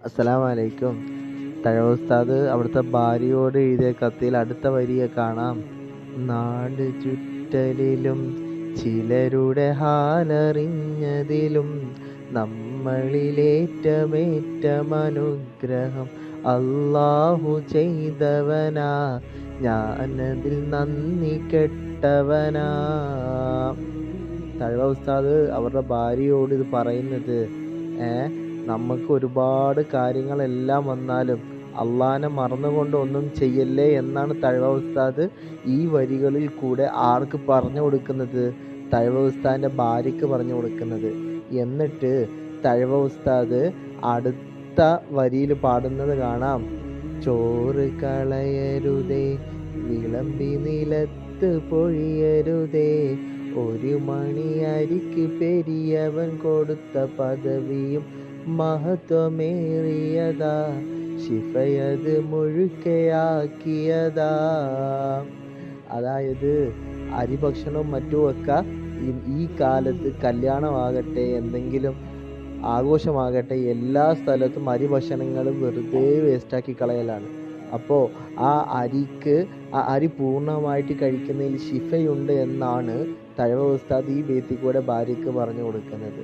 അസ്സലാമലൈക്കും. തഴവ ഉസ്താദ് അവിടുത്തെ ഭാര്യയോട് എഴുതിയ കത്തിൽ അടുത്ത വരിയെ കാണാം. നാട് ചുറ്റലിലും ചിലരുടെ ഹാലറിഞ്ഞതിലും നമ്മളിലേറ്റമേറ്റമനുഗ്രഹം അല്ലാഹു ചെയ്തവനാ, ഞാനതിൽ നന്ദി കെട്ടവനാ. തഴവ ഉസ്താദ് അവരുടെ ഭാര്യയോട് ഇത് പറയുന്നത് നമുക്ക് ഒരുപാട് കാര്യങ്ങളെല്ലാം വന്നാലും അള്ളാനെ മറന്നുകൊണ്ട് ഒന്നും ചെയ്യല്ലേ എന്നാണ് തഴവ ഉസ്താദ് ഈ വരികളിൽ കൂടെ ആർക്ക് പറഞ്ഞു കൊടുക്കുന്നത്? തഴവ ഉസ്താദിൻ്റെ ഭാര്യയ്ക്ക് പറഞ്ഞു കൊടുക്കുന്നത്. എന്നിട്ട് തഴവ ഉസ്താദ് അടുത്ത വരിയിൽ പാടുന്നത് കാണാം. ചോറ് കളയരുതേ, വിളമ്പി നിലത്ത് പൊഴിയരുതേ, ഒരു മണി അരിക്ക് പെരിയവൻ കൊടുത്ത പദവിയും മഹത്വമേറിയതാ, ശിഫയത് മുഴുക്കയാക്കിയതാ. അതായത് അരിഭക്ഷണവും മറ്റുമൊക്കെ ഈ കാലത്ത് കല്യാണമാകട്ടെ എന്തെങ്കിലും ആഘോഷമാകട്ടെ എല്ലാ സ്ഥലത്തും അരിഭക്ഷണങ്ങൾ വെറുതെ വേസ്റ്റാക്കി കളയലാണ്. അപ്പോൾ ആ അരി പൂർണ്ണമായിട്ട് കഴിക്കുന്നതിൽ ശിഫയുണ്ട് എന്നാണ് തഴവ ഉസ്താദ് ഈ ബേത്തിൽ കൂടെ ഭാര്യയ്ക്ക് പറഞ്ഞു കൊടുക്കുന്നത്.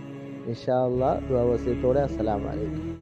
ഇൻഷാ അല്ലാഹ് ദുആ വസിയത്തോടെ അസ്സലാമു അലൈക്കും.